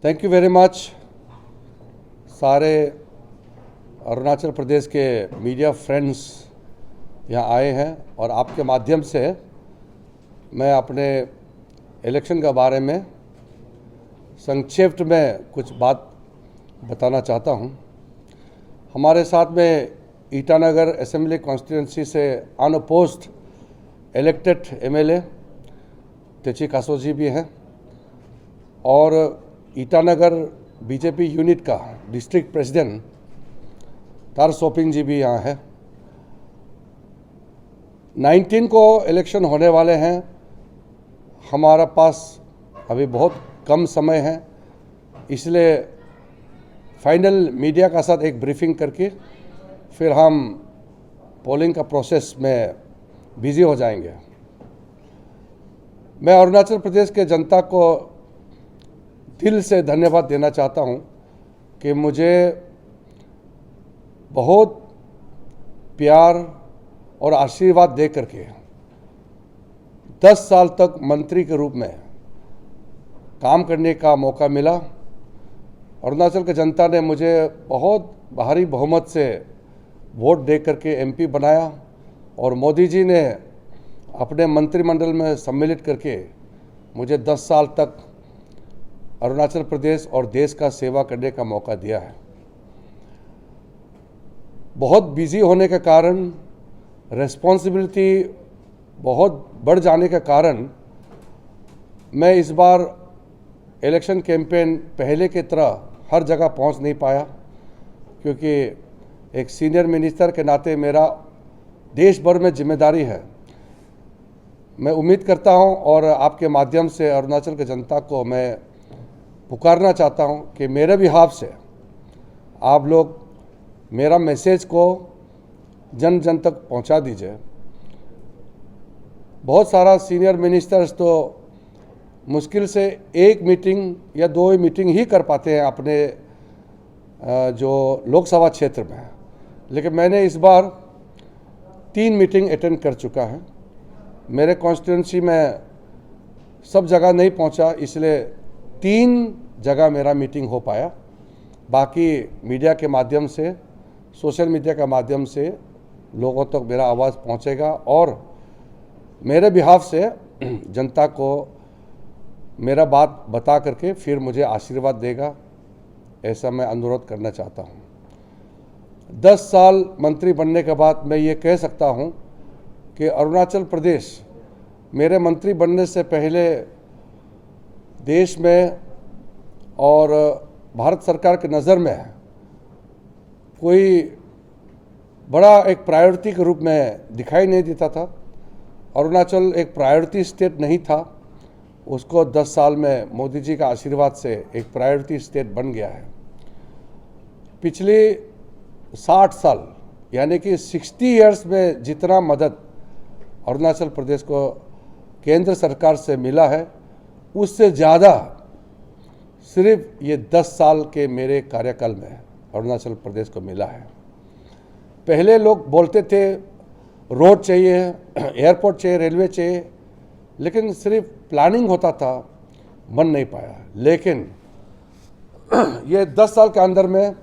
Thank you very much. सारे अरुणाचल प्रदेश के media friends यहाँ आए हैं और आपके माध्यम से मैं अपने इलेक्शन के बारे में संक्षिप्त में कुछ बात बताना चाहता हूँ। हमारे साथ में ईटानगर असेंबली कॉन्स्टिट्यूंसी से unopposed elected MLA Techi Kaso जी भी हैं और ईटानगर बीजेपी यूनिट का डिस्ट्रिक्ट प्रेसिडेंट तार सोपिंग जी भी यहाँ है। 19 को इलेक्शन होने वाले हैं। हमारा पास अभी बहुत कम समय है, इसलिए फाइनल मीडिया का साथ एक ब्रीफिंग करके फिर हम पोलिंग का प्रोसेस में बिजी हो जाएंगे। मैं अरुणाचल प्रदेश के जनता को दिल से धन्यवाद देना चाहता हूं कि मुझे बहुत प्यार और आशीर्वाद दे करके 10 साल तक मंत्री के रूप में काम करने का मौका मिला। अरुणाचल की जनता ने मुझे बहुत भारी बहुमत से वोट दे करके एमपी बनाया और मोदी जी ने अपने मंत्रिमंडल में सम्मिलित करके मुझे 10 साल तक अरुणाचल प्रदेश और देश का सेवा करने का मौका दिया है। बहुत बिजी होने के कारण, रिस्पॉन्सिबिलिटी बहुत बढ़ जाने के कारण मैं इस बार इलेक्शन कैंपेन पहले की तरह हर जगह पहुंच नहीं पाया, क्योंकि एक सीनियर मिनिस्टर के नाते मेरा देश भर में जिम्मेदारी है। मैं उम्मीद करता हूं और आपके माध्यम से अरुणाचल की जनता को मैं पुकारना चाहता हूं कि मेरे बिहाफ से आप लोग मेरा मैसेज को जन जन तक पहुंचा दीजिए। बहुत सारा सीनियर मिनिस्टर्स तो मुश्किल से एक मीटिंग या 2 मीटिंग ही कर पाते हैं अपने जो लोकसभा क्षेत्र में, लेकिन मैंने इस बार 3 मीटिंग अटेंड कर चुका है। मेरे कॉन्स्टिट्यूंसी में सब जगह नहीं पहुंचा, इसलिए 3 जगह मेरा मीटिंग हो पाया। बाकी मीडिया के माध्यम से, सोशल मीडिया के माध्यम से लोगों तक मेरा आवाज़ पहुंचेगा और मेरे बिहाफ से जनता को मेरा बात बता करके फिर मुझे आशीर्वाद देगा, ऐसा मैं अनुरोध करना चाहता हूं। 10 साल मंत्री बनने के बाद मैं ये कह सकता हूं कि अरुणाचल प्रदेश मेरे मंत्री बनने से पहले देश में और भारत सरकार की नज़र में कोई बड़ा एक प्रायोरिटी के रूप में दिखाई नहीं देता था। अरुणाचल एक प्रायोरिटी स्टेट नहीं था, उसको 10 साल में मोदी जी का आशीर्वाद से एक प्रायोरिटी स्टेट बन गया है। पिछले 60 साल यानी कि 60 इयर्स में जितना मदद अरुणाचल प्रदेश को केंद्र सरकार से मिला है, उससे ज़्यादा सिर्फ ये 10 साल के मेरे कार्यकाल में अरुणाचल प्रदेश को मिला है। पहले लोग बोलते थे रोड चाहिए, एयरपोर्ट चाहिए, रेलवे चाहिए, लेकिन सिर्फ प्लानिंग होता था, बन नहीं पाया। लेकिन ये 10 साल के अंदर में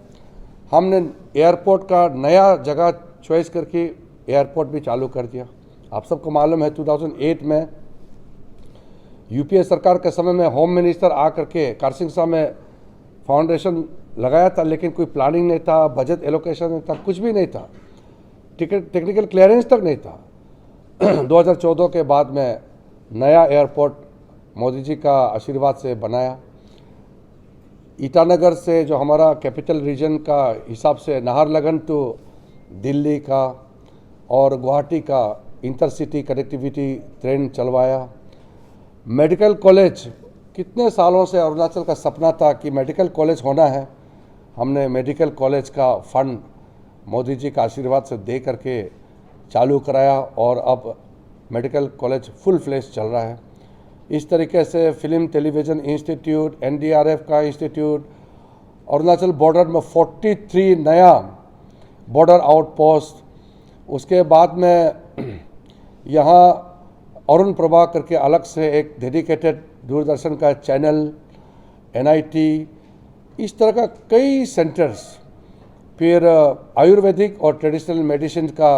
हमने एयरपोर्ट का नया जगह चॉइस करके एयरपोर्ट भी चालू कर दिया। आप सबको मालूम है 2008 में यूपीए सरकार के समय में होम मिनिस्टर आ करके कारसिंगसा में फाउंडेशन लगाया था, लेकिन कोई प्लानिंग नहीं था, बजट एलोकेशन नहीं था, कुछ भी नहीं था, टेक्निकल क्लियरेंस तक नहीं था। 2014 के बाद में नया एयरपोर्ट मोदी जी का आशीर्वाद से बनाया। ईटानगर से जो हमारा कैपिटल रीजन का हिसाब से नाहरलगन टू दिल्ली का और गुवाहाटी का इंटरसिटी कनेक्टिविटी ट्रेन चलवाया। मेडिकल कॉलेज, कितने सालों से अरुणाचल का सपना था कि मेडिकल कॉलेज होना है। हमने मेडिकल कॉलेज का फंड मोदी जी का आशीर्वाद से दे करके चालू कराया और अब मेडिकल कॉलेज फुल फ्लेश चल रहा है। इस तरीके से फिल्म टेलीविज़न इंस्टीट्यूट, एनडीआरएफ का इंस्टीट्यूट, अरुणाचल बॉर्डर में 43 नया बॉर्डर आउटपोस्ट, उसके बाद में यहाँ अरुण प्रभा करके अलग से एक डेडिकेटेड दूरदर्शन का चैनल, NIT, इस तरह का कई सेंटर्स, फिर आयुर्वेदिक और ट्रेडिशनल मेडिसिन का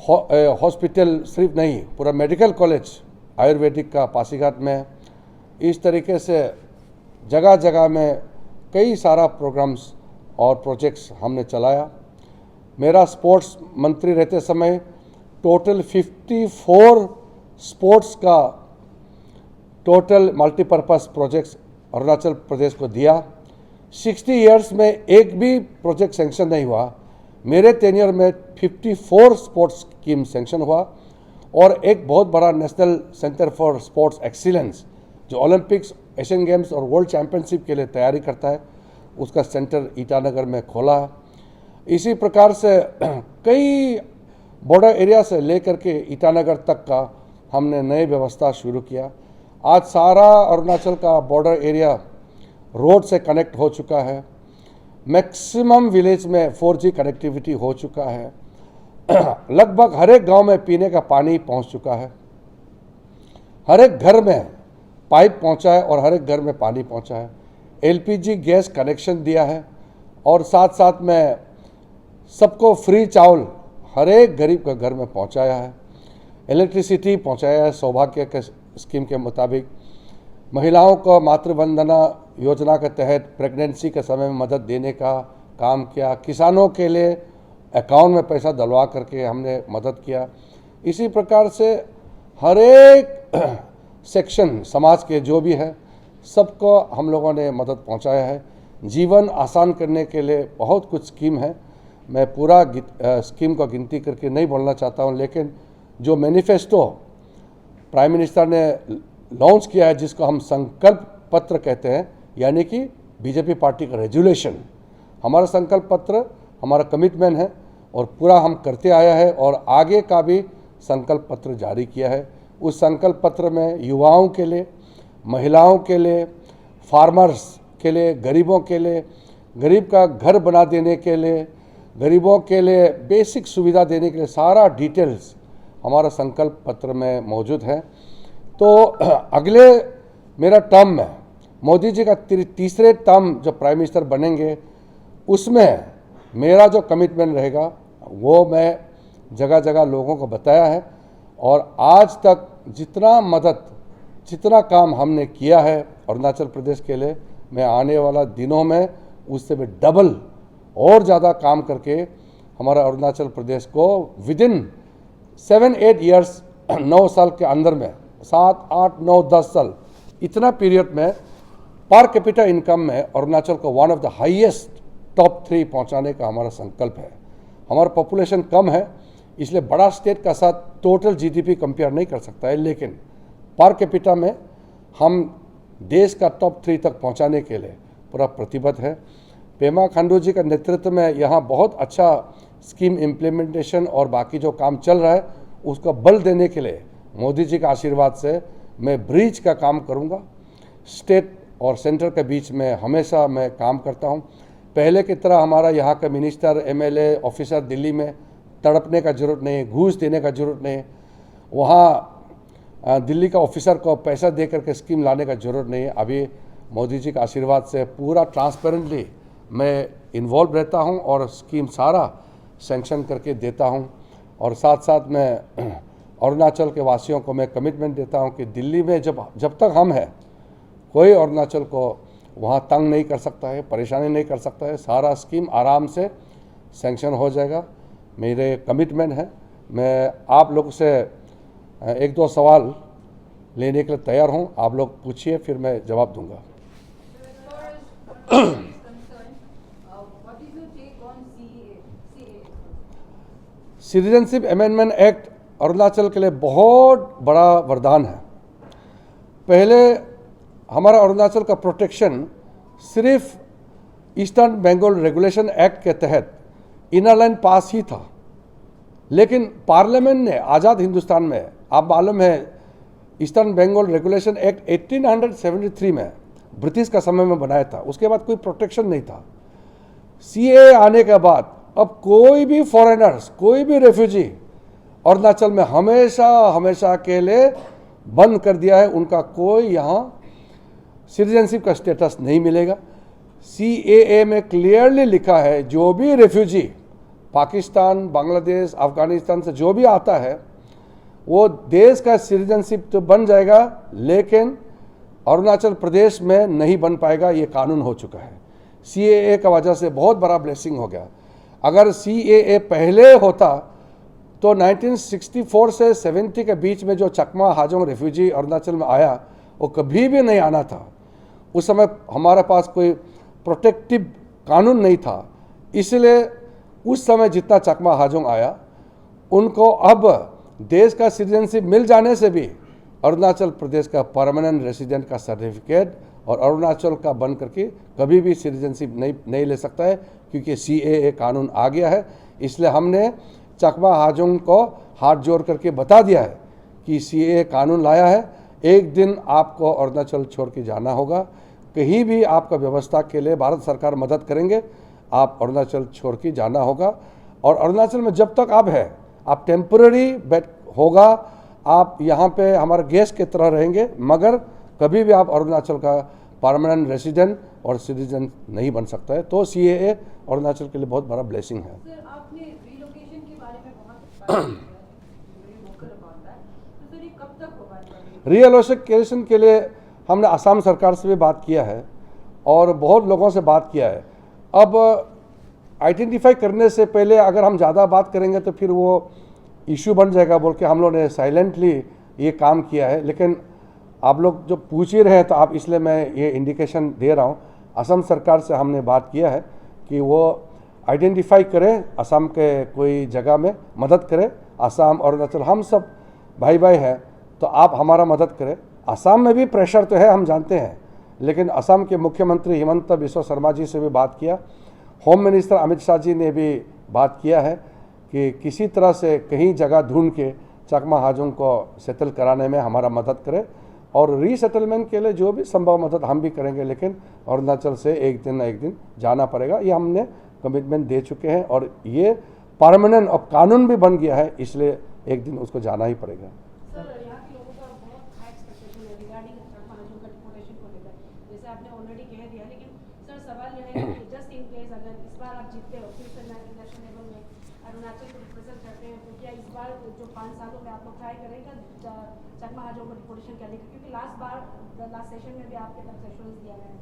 हॉस्पिटल सिर्फ नहीं, पूरा मेडिकल कॉलेज आयुर्वेदिक का पासीघाट में, इस तरीके से जगह जगह में कई सारा प्रोग्राम्स और प्रोजेक्ट्स हमने चलाया। मेरा स्पोर्ट्स मंत्री रहते समय टोटल 54 स्पोर्ट्स का total multipurpose projects Arunachal Pradesh को दिया। 60 इयर्स में एक भी प्रोजेक्ट सेंक्शन नहीं हुआ। मेरे टेन्योर में 54 स्पोर्ट्स स्कीम सेंक्शन हुआ और एक बहुत बड़ा national centre for sports excellence जो ओलंपिक्स, एशियन गेम्स और वर्ल्ड चैंपियनशिप के लिए तैयारी करता है, उसका सेंटर ईटानगर में खोला। इसी प्रकार से कई बॉर्डर एरिया से लेकर के ईटानगर तक का हमने नई व्यवस्था शुरू किया। आज सारा अरुणाचल का बॉर्डर एरिया रोड से कनेक्ट हो चुका है। मैक्सिमम विलेज में 4G कनेक्टिविटी हो चुका है। लगभग हर एक गांव में पीने का पानी पहुंच चुका है। हर एक घर में पाइप पहुंचा है और हर एक घर में पानी पहुंचा है। LPG गैस कनेक्शन दिया है और साथ साथ में सबको फ्री चावल हर एक गरीब के घर में पहुंचाया है। इलेक्ट्रिसिटी पहुंचाया है सौभाग्य के स्कीम के मुताबिक। महिलाओं को मातृवंदना योजना के तहत प्रेगनेंसी के समय में मदद देने का काम किया। किसानों के लिए अकाउंट में पैसा डलवा करके हमने मदद किया। इसी प्रकार से हर एक सेक्शन समाज के जो भी है सबको हम लोगों ने मदद पहुंचाया है। जीवन आसान करने के लिए बहुत कुछ स्कीम है। मैं पूरा स्कीम को गिनती करके नहीं बोलना चाहता हूं, लेकिन जो मैनिफेस्टो प्राइम मिनिस्टर ने लॉन्च किया है, जिसको हम संकल्प पत्र कहते हैं, यानी कि बीजेपी पार्टी का रेजुलेशन, हमारा संकल्प पत्र हमारा कमिटमेंट है और पूरा हम करते आया है और आगे का भी संकल्प पत्र जारी किया है। उस संकल्प पत्र में युवाओं के लिए, महिलाओं के लिए, फार्मर्स के लिए, गरीबों के लिए, गरीब का घर बना देने के लिए, गरीबों के लिए बेसिक सुविधा देने के लिए सारा डिटेल्स हमारा संकल्प पत्र में मौजूद है। तो अगले मेरा टर्म में मोदी जी का तीसरे टर्म जो प्राइम मिनिस्टर बनेंगे, उसमें मेरा जो कमिटमेंट रहेगा वो मैं जगह जगह लोगों को बताया है और आज तक जितना मदद, जितना काम हमने किया है अरुणाचल प्रदेश के लिए, मैं आने वाला दिनों में उससे भी डबल और ज़्यादा काम करके हमारा अरुणाचल प्रदेश को विदिन 7-8 ईयर्स, 9 साल के अंदर में, 7, 8, 9, 10 साल, इतना पीरियड में पर कैपिटा इनकम में अरुणाचल को one of the highest top 3 पहुंचाने का हमारा संकल्प है। हमारा पॉपुलेशन कम है, इसलिए बड़ा स्टेट का साथ टोटल GDP कंपेयर नहीं कर सकता है, लेकिन पर कैपिटा में हम देश का टॉप 3 तक पहुंचाने के लिए पूरा प्रतिबद्ध है। पेमा खांडू जी का नेतृत्व में यहाँ बहुत अच्छा स्कीम इम्प्लीमेंटेशन और बाकी जो काम चल रहा है उसको बल देने के लिए मोदी जी का आशीर्वाद से मैं ब्रिज का काम करूँगा। स्टेट और सेंटर के बीच में हमेशा मैं काम करता हूँ। पहले की तरह हमारा यहाँ का मिनिस्टर, MLA, ऑफिसर दिल्ली में तड़पने का जरूरत नहीं है, घूस देने का जरूरत नहीं है। वहाँ दिल्ली का ऑफिसर को पैसा दे करके स्कीम लाने का जरूरत नहीं है। अभी मोदी जी का आशीर्वाद से पूरा ट्रांसपेरेंटली मैं इन्वॉल्व रहता हूं और स्कीम सारा सैंक्शन करके देता हूं और साथ साथ मैं अरुणाचल के वासियों को मैं कमिटमेंट देता हूं कि दिल्ली में जब तक हम हैं, कोई अरुणाचल को वहां तंग नहीं कर सकता है, परेशानी नहीं कर सकता है। सारा स्कीम आराम से सैंक्शन हो जाएगा, मेरे कमिटमेंट है। मैं आप लोग से 1-2 सवाल लेने के लिए तैयार हूं, आप लोग पूछिए, फिर मैं जवाब दूंगा। सिटीजनशिप अमेंडमेंट एक्ट अरुणाचल के लिए बहुत बड़ा वरदान है। पहले हमारा अरुणाचल का प्रोटेक्शन सिर्फ ईस्टर्न बंगाल रेगुलेशन एक्ट के तहत इनर लाइन पास ही था, लेकिन पार्लियामेंट ने आज़ाद हिंदुस्तान में, आप मालूम है, ईस्टर्न बंगाल रेगुलेशन एक्ट 1873 में ब्रिटिश का समय में बनाया था। उसके बाद कोई प्रोटेक्शन नहीं था। CAA आने के बाद अब कोई भी फॉरेनर्स, कोई भी रेफ्यूजी अरुणाचल में हमेशा के लिए बंद कर दिया है। उनका कोई यहाँ सिटीजनशिप का स्टेटस नहीं मिलेगा। CAA में क्लियरली लिखा है जो भी रेफ्यूजी पाकिस्तान, बांग्लादेश, अफगानिस्तान से जो भी आता है वो देश का सिटीजनशिप तो बन जाएगा, लेकिन अरुणाचल प्रदेश में नहीं बन पाएगा। ये कानून हो चुका है। CAA का वजह से बहुत बड़ा ब्लेसिंग हो गया। अगर CAA पहले होता तो 1964 से 70 के बीच में जो चकमा हाजोंग रेफ्यूजी अरुणाचल में आया वो कभी भी नहीं आना था। उस समय हमारे पास कोई प्रोटेक्टिव कानून नहीं था, इसलिए उस समय जितना चकमा हाजोंग आया उनको अब देश का सिटीजनशिप मिल जाने से भी अरुणाचल प्रदेश का परमानेंट रेसिडेंट का सर्टिफिकेट और अरुणाचल का बन करके कभी भी सिटीजनशिप नहीं ले सकता है, क्योंकि CAA कानून आ गया है। इसलिए हमने चकमा हाजोंग को हाथ जोड़ करके बता दिया है कि CAA कानून लाया है, एक दिन आपको अरुणाचल छोड़ के जाना होगा। कहीं भी आपका व्यवस्था के लिए भारत सरकार मदद करेंगे, आप अरुणाचल छोड़ के जाना होगा। और अरुणाचल में जब तक आप है, आप टेम्पररी बैठ होगा, आप यहाँ पे हमारे गेस्ट की तरह रहेंगे, मगर कभी भी आप अरुणाचल का परमानेंट रेसिडेंट और सिटीजन नहीं बन सकता है। तो CAA अरुणाचल के लिए बहुत बड़ा ब्लेसिंग है। सर, आपने रिलोकेशन के बारे में बहुत तो सर ये कब तक होगा? रिलोकेशन के लिए हमने असम सरकार से भी बात किया है और बहुत लोगों से बात किया है। अब आइडेंटिफाई करने से पहले अगर हम ज़्यादा बात करेंगे तो फिर वो इशू बन जाएगा बोल के हम लोगों ने साइलेंटली ये काम किया है। लेकिन आप लोग जो पूछ ही रहे हैं तो आप इसलिए मैं ये इंडिकेशन दे रहा हूँ। असम सरकार से हमने बात किया है कि वो आइडेंटिफाई करें, असम के कोई जगह में मदद करें। असम अरुणाचल हम सब भाई भाई हैं, तो आप हमारा मदद करें। असम में भी प्रेशर तो है, हम जानते हैं, लेकिन असम के मुख्यमंत्री हिमंत बिस्वा शर्मा जी से भी बात किया। होम मिनिस्टर अमित शाह जी ने भी बात किया है कि किसी तरह से कहीं जगह ढूंढ के चकमा हाजोंग को सेटल कराने में हमारा मदद करें, और रीसेटलमेंट के लिए जो भी संभव मदद हम भी करेंगे। लेकिन अरुणाचल से एक दिन ना एक दिन जाना पड़ेगा, ये हमने कमिटमेंट दे चुके हैं और ये परमानेंट अब कानून भी बन गया है, इसलिए एक दिन उसको जाना ही पड़ेगा। सर, यहाँ के लोगों का बहुत हाई एक्सपेक्टेशन है रिगार्डिंग चकमा हाजोंग का डिपोर्टेशन को लेकर, जैसे आपने ऑलरेडी कह दिया। लेकिन सर सवाल यह है कि जस्ट इन केस अगर इस बार आप जीतते हो, फिर से नेशनल लेवल में अरुणाचल को रिप्रेजेंट करते हैं, तो क्या इस बार जो 5 सालों में आप लोग ट्राई करेंगे चकमा हाजोंग को डिपोर्टेशन करने का? क्योंकि लास्ट सेशन में भी आपके तरफ से एश्योरेंस दिया गया है।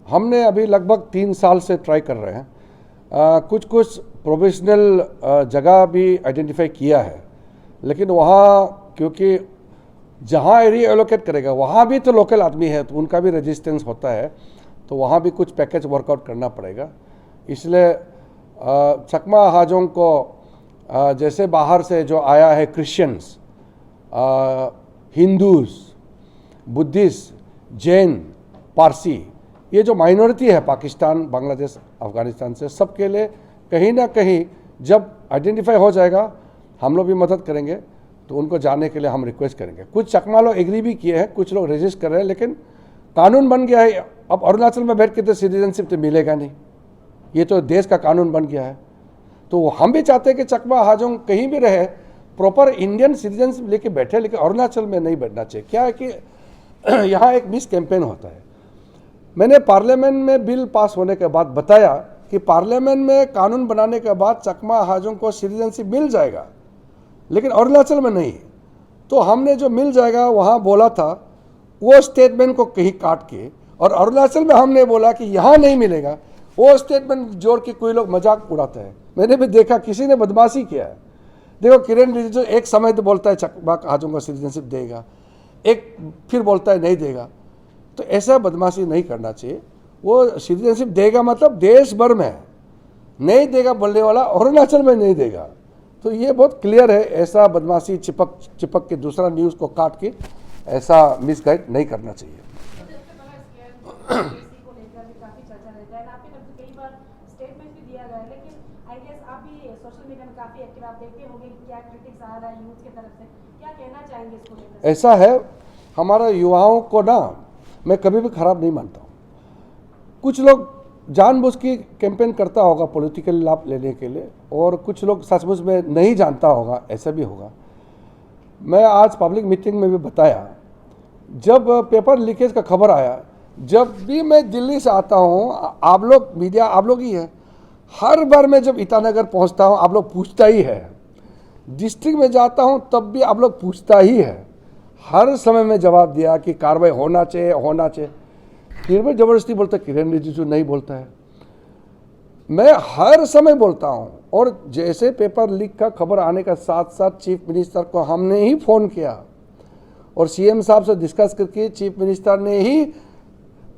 हमने अभी लगभग 3 साल से ट्राई कर रहे हैं। कुछ प्रोफेशनल जगह भी आइडेंटिफाई किया है, लेकिन वहाँ क्योंकि जहाँ एरिया एलोकेट करेगा वहाँ भी तो लोकल आदमी है, तो उनका भी रेजिस्टेंस होता है, तो वहाँ भी कुछ पैकेज वर्कआउट करना पड़ेगा। इसलिए चकमा हाजोंग को जैसे बाहर से जो आया है, Christians, Hindus, Buddhist, Jain, Parsi, ये जो माइनॉरिटी है पाकिस्तान, बांग्लादेश, अफगानिस्तान से, सबके लिए कहीं ना कहीं जब आइडेंटिफाई हो जाएगा हम लोग भी मदद करेंगे, तो उनको जाने के लिए हम रिक्वेस्ट करेंगे। कुछ चकमा लोग एग्री भी किए हैं, कुछ लोग रेजिस्ट कर रहे हैं, लेकिन कानून बन गया है। अब अरुणाचल में बैठ के तो सिटीजनशिप तो मिलेगा नहीं, ये तो देश का कानून बन गया है। तो हम भी चाहते हैं कि चकमा हाजोंग कहीं भी रहे, प्रॉपर इंडियन सिटीजनशिप लेके बैठे, लेकिन अरुणाचल में नहीं बैठना चाहिए। क्या है कि यहाँ एक मिस कैंपेन होता है। मैंने पार्लियामेंट में बिल पास होने के बाद बताया कि पार्लियामेंट में कानून बनाने के बाद चकमा हाजोंग को सिटीजनशिप मिल जाएगा, लेकिन अरुणाचल में नहीं। तो हमने जो मिल जाएगा वहाँ बोला था, वो स्टेटमेंट को कहीं काट के, और अरुणाचल में हमने बोला कि यहाँ नहीं मिलेगा, वो स्टेटमेंट जोड़ के कोई लोग मजाक उड़ाते हैं। मैंने भी देखा किसी ने बदमाशी किया है। देखो किरण रिजिजू एक समय तो बोलता है चकमा हाजोंग को सिटीजनशिप देगा, एक फिर बोलता है नहीं देगा। तो ऐसा बदमाशी नहीं करना चाहिए। वो सिटीजनशिप देगा मतलब देश भर में, नहीं देगा बोलने वाला अरुणाचल में नहीं देगा। तो ये बहुत क्लियर है, ऐसा बदमाशी चिपक के दूसरा न्यूज़ को काट के ऐसा मिसगाइड नहीं करना चाहिए। ऐसा है, हमारा युवाओं को ना मैं कभी भी खराब नहीं मानता हूँ। कुछ लोग जानबूझ के कैंपेन करता होगा पॉलिटिकल लाभ लेने के लिए, और कुछ लोग सचमुच में नहीं जानता होगा, ऐसा भी होगा। मैं आज पब्लिक मीटिंग में भी बताया, जब पेपर लीकेज का खबर आया जब भी मैं दिल्ली से आता हूँ, आप लोग मीडिया आप लोग ही है, हर बार मैं जब ईटानगर पहुँचता हूँ आप लोग पूछता ही है, डिस्ट्रिक्ट में जाता हूँ तब भी आप लोग पूछता ही है, हर समय में जवाब दिया कि कार्रवाई होना चाहिए होना चाहिए। फिर भी ज़बरदस्ती बोलता किरण रिजिजू नहीं बोलता है, मैं हर समय बोलता हूँ। और जैसे पेपर लीक का खबर आने का साथ साथ चीफ मिनिस्टर को हमने ही फ़ोन किया और सीएम साहब से डिस्कस करके चीफ मिनिस्टर ने ही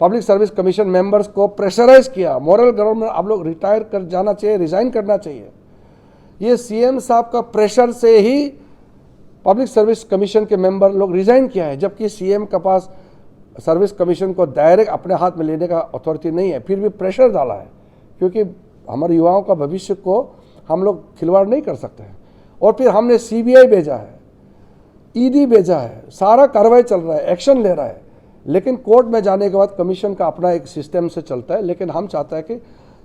पब्लिक सर्विस कमीशन मेंबर्स को प्रेशराइज किया, मॉरल गवर्नमेंट आप लोग रिटायर कर जाना चाहिए, रिजाइन करना चाहिए। ये सीएम साहब का प्रेशर से ही पब्लिक सर्विस कमीशन के मेंबर लोग रिजाइन किया है, जबकि सीएम के पास सर्विस कमीशन को डायरेक्ट अपने हाथ में लेने का अथॉरिटी नहीं है, फिर भी प्रेशर डाला है, क्योंकि हमारे युवाओं का भविष्य को हम लोग खिलवाड़ नहीं कर सकते हैं। और फिर हमने सीबीआई भेजा है, ईडी भेजा है, सारा कार्रवाई चल रहा है, एक्शन ले रहा है, लेकिन कोर्ट में जाने के बाद कमीशन का अपना एक सिस्टम से चलता है। लेकिन हम चाहते हैं कि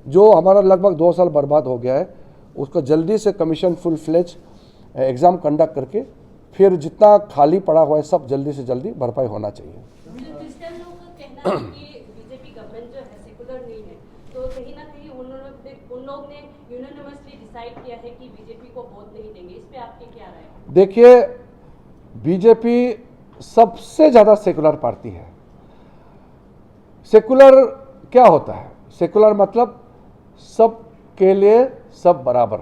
जो हमारा लगभग 2 साल बर्बाद हो गया है उसको जल्दी से commission full fledge exam conduct करके फिर जितना खाली पड़ा हुआ है सब जल्दी से जल्दी भरपाई होना चाहिए। क्रिश्चियन लोगों का कहना है कि बीजेपी गवर्नमेंट जो है सेकुलर नहीं है, तो कहीं ना कहीं उन लोग ने यूनानिमसली डिसाइड किया है कि बीजेपी को वोट नहीं देंगे। इस पे आपकी क्या राय है? देखिए, बीजेपी सबसे ज़्यादा सेकुलर पार्टी है। सेकुलर क्या होता है? सेकुलर मतलब सब के लिए सब बराबर।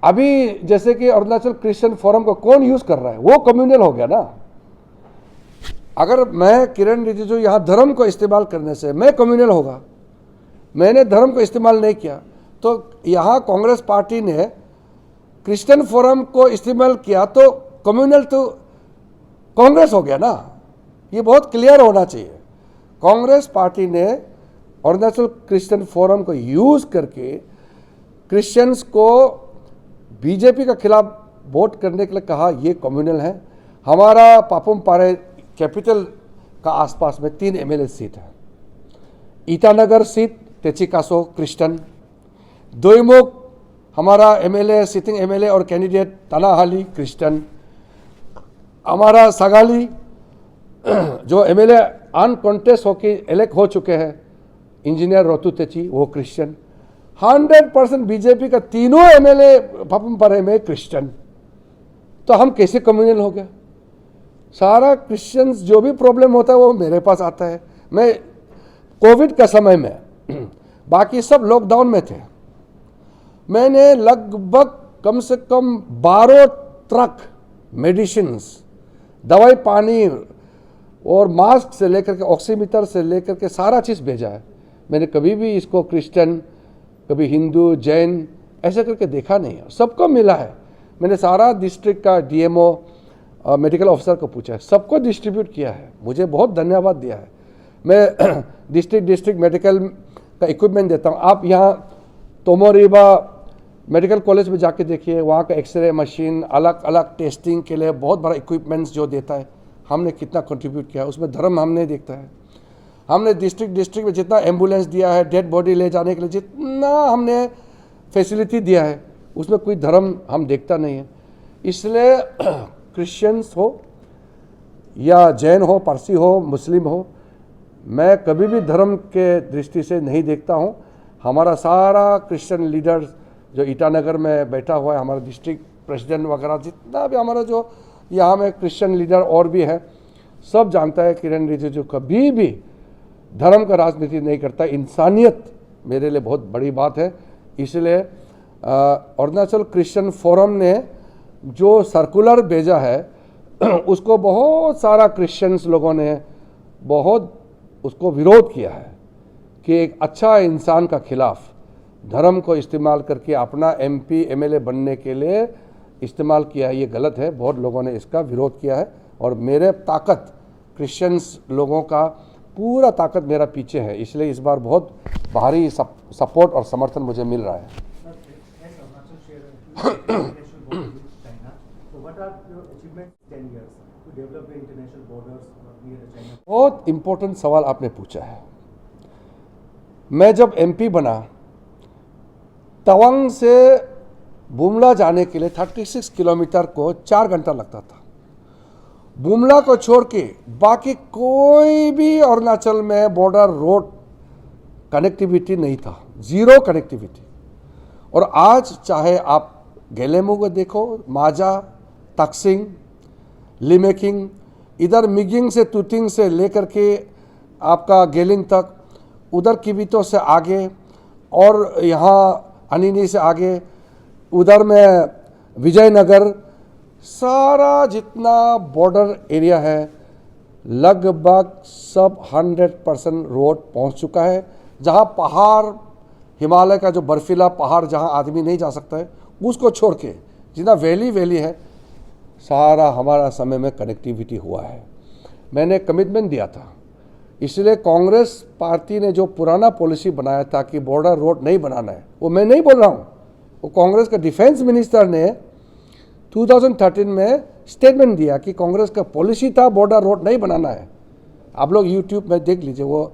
अभी जैसे कि अरुणाचल क्रिश्चियन फोरम को कौन यूज कर रहा है, वो कम्युनल हो गया ना। अगर मैं किरण रिजिजू यहाँ धर्म को इस्तेमाल करने से मैं कम्युनल होगा, मैंने धर्म को इस्तेमाल नहीं किया, तो यहाँ कांग्रेस पार्टी ने क्रिश्चियन फोरम को इस्तेमाल किया तो कम्युनल तो कांग्रेस हो गया ना। ये बहुत क्लियर होना चाहिए। कांग्रेस पार्टी ने अरुणाचल क्रिश्चियन फोरम को यूज करके क्रिश्चियंस को बीजेपी के खिलाफ वोट करने के लिए कहा, ये कम्युनल है। हमारा पापुम पारे कैपिटल का आसपास में 3 एमएलए सीट है। ईटानगर सीट तेचिकासो क्रिश्चियन, दोईमुख हमारा एमएलए सिटिंग एमएलए और कैंडिडेट तनाहाली क्रिश्चियन, हमारा सगाली जो एमएलए अनकॉन्टेस्ट होकर इलेक्ट हो चुके हैं इंजीनियर रोतु तेची, वो क्रिश्चियन। 100% बीजेपी का तीनों एमएलए पापुम पारे में क्रिश्चियन। तो हम कैसे कम्युनल हो गया? सारा क्रिश्चियंस जो भी प्रॉब्लम होता है वो मेरे पास आता है। मैं कोविड का समय में बाकी सब लॉकडाउन में थे, मैंने लगभग कम से कम 12 ट्रक मेडिसिन्स, दवाई पानी और मास्क से लेकर के ऑक्सीमीटर से लेकर के सारा चीज़ भेजा है। मैंने कभी भी इसको क्रिश्चियन, कभी हिंदू, जैन ऐसे करके देखा नहीं है, सबको मिला है। मैंने सारा डिस्ट्रिक्ट का डीएमओ मेडिकल ऑफिसर को पूछा है, सबको डिस्ट्रीब्यूट किया है, मुझे बहुत धन्यवाद दिया है। मैं डिस्ट्रिक्ट मेडिकल का इक्विपमेंट देता हूँ। आप यहाँ तोमोरीबा मेडिकल कॉलेज में जाके देखिए, वहाँ का एक्सरे मशीन, अलग अलग टेस्टिंग के लिए बहुत बड़ा इक्विपमेंट्स जो देता है, हमने कितना कंट्रीब्यूट किया है। उसमें धर्म हम नहीं देखता है। हमने डिस्ट्रिक्ट में जितना एम्बुलेंस दिया है, डेड बॉडी ले जाने के लिए जितना हमने फैसिलिटी दिया है, उसमें कोई धर्म हम देखता नहीं है। इसलिए क्रिश्चियंस हो या जैन हो, पारसी हो, मुस्लिम हो, मैं कभी भी धर्म के दृष्टि से नहीं देखता हूँ। हमारा सारा क्रिश्चियन लीडर जो ईटानगर में बैठा हुआ है, हमारा डिस्ट्रिक्ट प्रेसिडेंट वगैरह, जितना भी हमारा जो यहाँ में क्रिश्चियन लीडर और भी है, सब जानता है किरण रिजिजू कभी भी धर्म का राजनीति नहीं करता। इंसानियत मेरे लिए बहुत बड़ी बात है। इसलिए अरुणाचल क्रिश्चियन फोरम ने जो सर्कुलर भेजा है उसको बहुत सारा क्रिश्चियंस लोगों ने बहुत उसको विरोध किया है कि एक अच्छा इंसान का खिलाफ धर्म को इस्तेमाल करके अपना एमपी एमएलए बनने के लिए इस्तेमाल किया है, ये गलत है। बहुत लोगों ने इसका विरोध किया है और मेरे ताकत क्रिश्चियंस लोगों का पूरा ताकत मेरा पीछे है। इसलिए इस बार बहुत भारी सपोर्ट और समर्थन मुझे मिल रहा है। बहुत इम्पोर्टेंट सवाल आपने पूछा है। मैं जब एमपी बना, तवांग से बुमला जाने के लिए 36 किलोमीटर को 4 घंटा लगता था। बुमला को छोड़ के बाकी कोई भी अरुणाचल में बॉर्डर रोड कनेक्टिविटी नहीं था, जीरो कनेक्टिविटी। और आज चाहे आप गेलेमू को देखो, माजा, तक्सिंग, लिमेकिंग, इधर मिगिंग से तुतिंग से लेकर के आपका गेलिंग तक, उधर किबितो से आगे और यहाँ अनिनी से आगे, उधर में विजयनगर, सारा जितना बॉर्डर एरिया है लगभग सब 100% रोड पहुँच चुका है। जहाँ पहाड़, हिमालय का जो बर्फीला पहाड़ जहाँ आदमी नहीं जा सकता है, उसको छोड़ के जितना वैली है, सारा हमारा समय में कनेक्टिविटी हुआ है। मैंने कमिटमेंट दिया था, इसलिए कांग्रेस पार्टी ने जो पुराना पॉलिसी बनाया था कि बॉर्डर रोड नहीं बनाना है, वो मैं नहीं बोल रहा हूँ, वो कांग्रेस का डिफेंस मिनिस्टर ने 2013 में स्टेटमेंट दिया कि कांग्रेस का पॉलिसी था बॉर्डर रोड नहीं बनाना है। आप लोग यूट्यूब में देख लीजिए, वो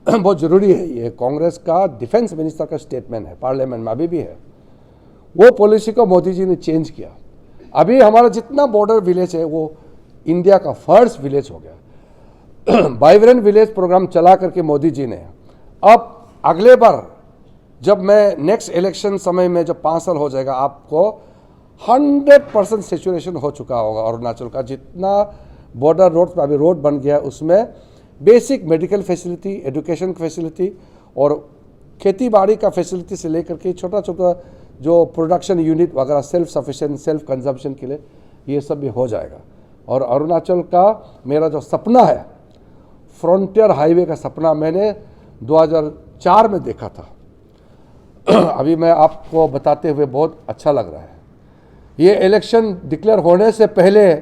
बहुत ज़रूरी है। ये कांग्रेस का डिफेंस मिनिस्टर का स्टेटमेंट है, पार्लियामेंट में अभी भी है। वो पॉलिसी को मोदी जी ने चेंज किया। अभी हमारा जितना बॉर्डर विलेज है वो इंडिया का फर्स्ट विलेज हो गया। वाइब्रेंट विलेज प्रोग्राम चला करके मोदी जी ने, अब अगले बार जब मैं नेक्स्ट इलेक्शन समय में जब 5 साल हो जाएगा, आपको 100% सेचुरेशन हो चुका होगा अरुणाचल का। जितना बॉर्डर रोड पर अभी रोड बन गया, उसमें basic medical facility, education facility और खेती बाड़ी का फैसिलिटी से लेकर के छोटा छोटा जो प्रोडक्शन यूनिट वगैरह सेल्फ सफिशिएंट, सेल्फ कंजम्पशन के लिए ये सब भी हो जाएगा। और अरुणाचल का मेरा जो सपना है, फ्रंटियर हाईवे का सपना, मैंने 2004 में देखा था। अभी मैं आपको बताते हुए बहुत अच्छा लग रहा है। ये इलेक्शन डिक्लेयर होने से पहले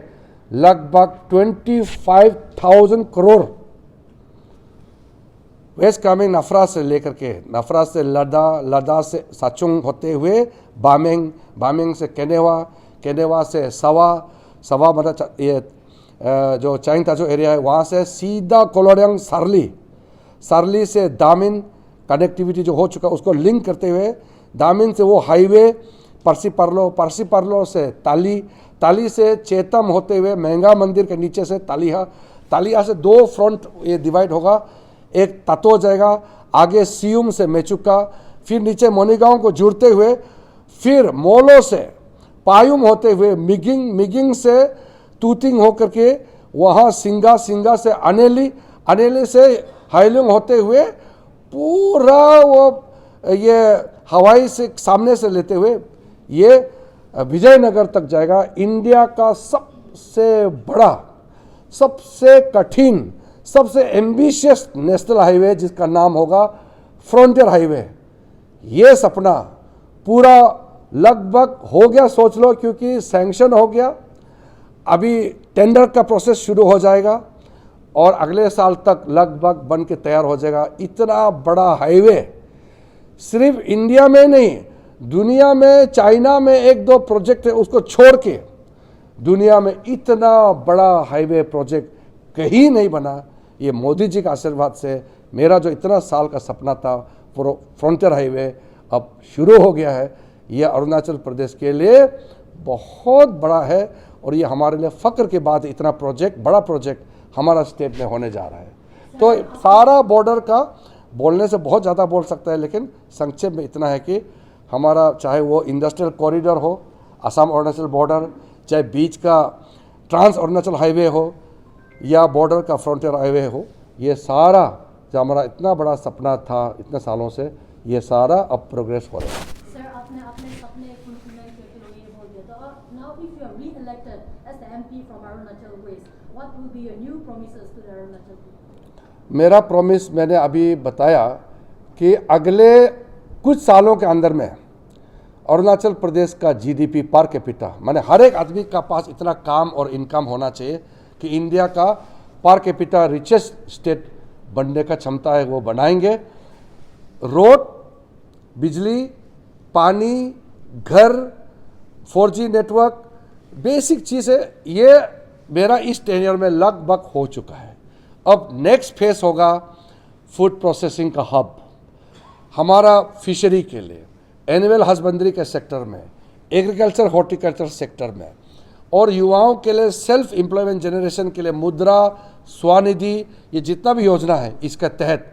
लगभग 25,000 करोड़ वेस्ट कामेंग नफरा से लेकर के, नफरा से लदा से साचुंग होते हुए बामेंग से केनेवा से सवा मतलब ये जो चाइंग ताजो एरिया है, वहाँ से सीधा कोलोरियांग सारली से दामिन कनेक्टिविटी जो हो चुका, उसको लिंक करते हुए दामिन से वो हाईवे परसी से ताली से चेतम होते हुए महंगा मंदिर के नीचे से तालिया से 2 फ्रंट ये डिवाइड होगा। एक ततो जाएगा, आगे सियुम से मेचुका, फिर नीचे मोनीगांव को जुड़ते हुए, फिर मोलो से पायुम होते हुए मिगिंग से तूतिंग होकर के वहाँ सिंगा से अनेली से हाइलुंग होते हुए पूरा वो ये हवाई से सामने से लेते हुए ये विजयनगर तक जाएगा। इंडिया का सबसे बड़ा, सबसे कठिन, सबसे एम्बिशियस नेशनल हाईवे जिसका नाम होगा फ्रंटियर हाईवे। ये सपना पूरा लगभग हो गया, सोच लो, क्योंकि सैंक्शन हो गया। अभी टेंडर का प्रोसेस शुरू हो जाएगा और अगले साल तक लगभग बन के तैयार हो जाएगा। इतना बड़ा हाईवे सिर्फ इंडिया में नहीं, दुनिया में, चाइना में 1-2 प्रोजेक्ट है, उसको छोड़ के दुनिया में इतना बड़ा हाईवे प्रोजेक्ट कहीं नहीं बना। ये मोदी जी का आशीर्वाद से मेरा जो इतना साल का सपना था फ्रंटियर हाईवे अब शुरू हो गया है। ये अरुणाचल प्रदेश के लिए बहुत बड़ा है और ये हमारे लिए फ़ख्र के बाद इतना प्रोजेक्ट, बड़ा प्रोजेक्ट हमारा स्टेट में होने जा रहा है। तो सारा बॉर्डर का बोलने से बहुत ज़्यादा बोल सकता है, लेकिन संक्षेप में इतना है कि हमारा चाहे वो इंडस्ट्रियल कॉरिडोर हो, असम अरुणाचल बॉर्डर, चाहे बीच का ट्रांस अरुणाचल हाईवे हो या बॉर्डर का फ्रंटियर हाईवे हो, ये सारा जो हमारा इतना बड़ा सपना था इतने सालों से, ये सारा अब प्रोग्रेस हो रहा है। सर, आपने अपने ये बोल दिया था। और now if you are re-elected as the MP from Arunachal West, what will be your new promises to the Arunachal people? मेरा प्रॉमिस मैंने अभी बताया कि अगले कुछ सालों के अंदर में अरुणाचल प्रदेश का जीडीपी पर कैपिटा, माने हर एक आदमी का पास इतना काम और इनकम होना चाहिए कि इंडिया का पर कैपिटा रिचेस्ट स्टेट बनने का क्षमता है, वो बनाएंगे। रोड, बिजली, पानी, घर, 4G नेटवर्क, बेसिक चीज़ें, ये मेरा इस टेन्योर में लगभग हो चुका है। अब नेक्स्ट फेस होगा फूड प्रोसेसिंग का हब हमारा फिशरी के लिए, एनिमल हस्बेंड्री के सेक्टर में, एग्रीकल्चर हॉर्टिकल्चर सेक्टर में, और युवाओं के लिए सेल्फ एम्प्लॉयमेंट जनरेशन के लिए मुद्रा, स्वनिधि, ये जितना भी योजना है इसके तहत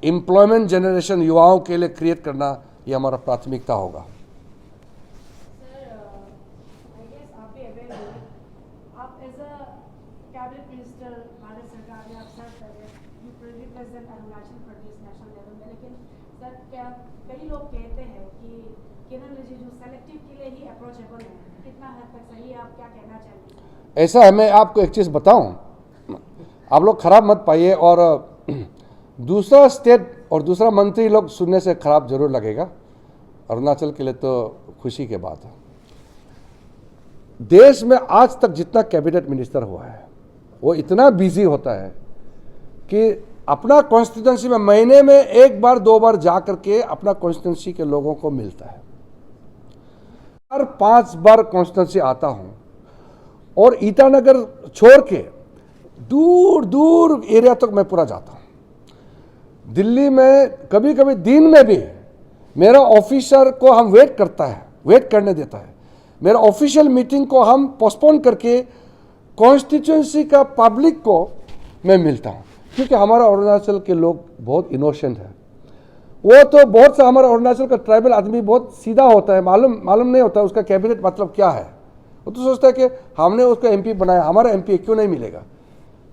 एम्प्लॉयमेंट जनरेशन युवाओं के लिए क्रिएट करना ये हमारा प्राथमिकता होगा। सर, आई गेस आप भी अवेयर होंगे, आप as a cabinet minister Bharat सरकार में आप सर्व कर रहे हैं, you represent Arunachal Pradesh national level में, लेकिन सर क्या कई लोग कहते हैं कि किरण रिजिजू सेलेक्टिव के लिए ही अप्रोचेबल है, कितना हद तक सही है, आप क्या कहना चाहेंगे? ऐसा है, मैं आपको एक चीज़ बताऊं, आप लोग खराब मत पाइए, और दूसरा स्टेट और दूसरा मंत्री लोग सुनने से खराब जरूर लगेगा, अरुणाचल के लिए तो खुशी की बात है। देश में आज तक जितना कैबिनेट मिनिस्टर हुआ है वो इतना बिजी होता है कि अपना कॉन्स्टिट्यूंसी में महीने में एक बार 2 बार जा करके अपना कॉन्स्टिट्यूंसी के लोगों को मिलता है। हर 5 बार कॉन्स्टिट्यूंसी आता हूं और ईटानगर छोड़ के दूर दूर एरिया तक मैं पूरा जाता हूं। दिल्ली में कभी कभी दिन में भी मेरा ऑफिसर को हम वेट करने देता है। मेरा ऑफिशियल मीटिंग को हम पोस्टपोन करके कॉन्स्टिट्यूंसी का पब्लिक को मैं मिलता हूं, क्योंकि हमारा अरुणाचल के लोग बहुत इनोसेंट है। वो तो बहुत सा हमारा अरुणाचल का ट्राइबल आदमी बहुत सीधा होता है, मालूम नहीं होता उसका कैबिनेट मतलब क्या है। वो तो सोचता है कि हमने उसको एमपी बनाया, हमारा एमपी क्यों नहीं मिलेगा।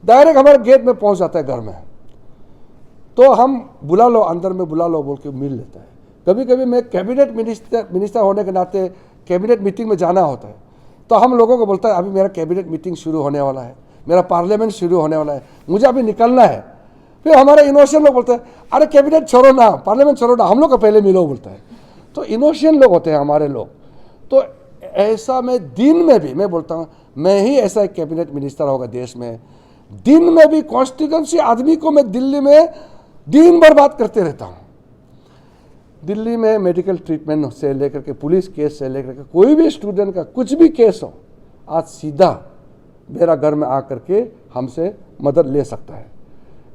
डायरेक्ट हमारे गेट में पहुंच जाता है घर में, तो हम बुला लो, अंदर में बुला लो बोल के मिल लेता है। कभी कभी मैं कैबिनेट मिनिस्टर होने के नाते कैबिनेट मीटिंग में जाना होता है, तो हम लोगों को बोलता है अभी मेरा कैबिनेट मीटिंग शुरू होने वाला है, मेरा पार्लियामेंट शुरू होने वाला है, मुझे अभी निकलना है। फिर हमारे इनोसेंट लोग बोलते हैं अरे कैबिनेट छोड़ो ना, पार्लियामेंट छोड़ो ना, हम लोग को पहले मिलो बोलता है। तो इनोसेंट लोग होते हैं हमारे लोग। तो ऐसा मैं दिन में भी मैं बोलता हूँ, मैं ही ऐसा एक कैबिनेट मिनिस्टर होगा देश में, दिन में भी कॉन्स्टिट्यूंसी आदमी को मैं दिल्ली में दिन भर बात करते रहता हूँ। दिल्ली में मेडिकल ट्रीटमेंट से लेकर के पुलिस केस से लेकर के कोई भी स्टूडेंट का कुछ भी केस हो, आज सीधा मेरा घर में आकर के हमसे मदद ले सकता है।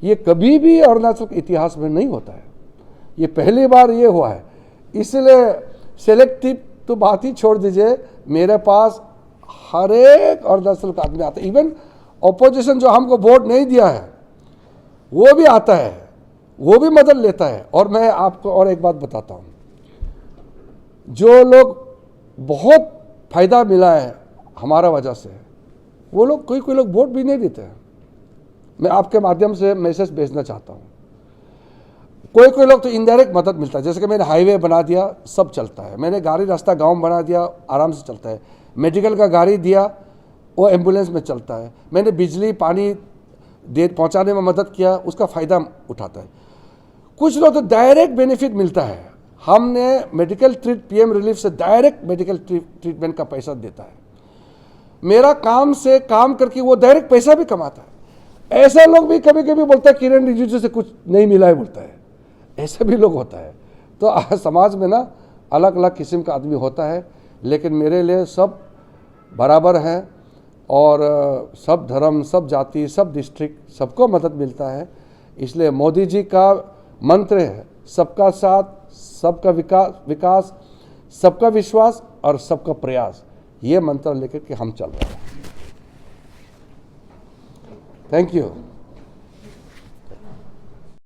ये कभी भी अरुणाचल के इतिहास में नहीं होता है, ये पहली बार ये हुआ है। इसलिए सेलेक्टिव तो बात ही छोड़ दीजिए, मेरे पास हर एक अरुणाचल का आदमी आता है। इवन ऑपोजिशन जो हमको वोट नहीं दिया है वो भी आता है, वो भी मदद लेता है। और मैं आपको और एक बात बताता हूँ, जो लोग बहुत फायदा मिला है हमारा वजह से, वो लोग कोई लोग वोट भी नहीं देते हैं। मैं आपके माध्यम से मैसेज भेजना चाहता हूँ, कोई लोग तो इनडायरेक्ट मदद मिलता है। जैसे कि मैंने हाईवे बना दिया, सब चलता है। मैंने गाड़ी रास्ता गांव बना दिया, आराम से चलता है। मेडिकल का गाड़ी दिया, वो एम्बुलेंस में चलता है। मैंने बिजली पानी पहुंचाने में मदद किया, उसका फ़ायदा उठाता है। कुछ लोग तो डायरेक्ट बेनिफिट मिलता है। हमने मेडिकल पीएम रिलीफ से डायरेक्ट मेडिकल ट्रीटमेंट का पैसा देता है। मेरा काम से काम करके वो डायरेक्ट पैसा भी कमाता है। ऐसा लोग भी कभी कभी बोलता है किरण रिजिजू से कुछ नहीं मिला है बोलता है, ऐसा भी लोग होता है। तो समाज में ना अलग अलग किस्म का आदमी होता है, लेकिन मेरे लिए सब बराबर हैं और सब धर्म, सब जाति, सब डिस्ट्रिक्ट, सबको मदद मिलता है। इसलिए मोदी जी का मंत्र है सबका साथ, सबका विकास, सबका विश्वास और सबका प्रयास। ये मंत्र लेकर के हम चल रहे हैं। Thank you.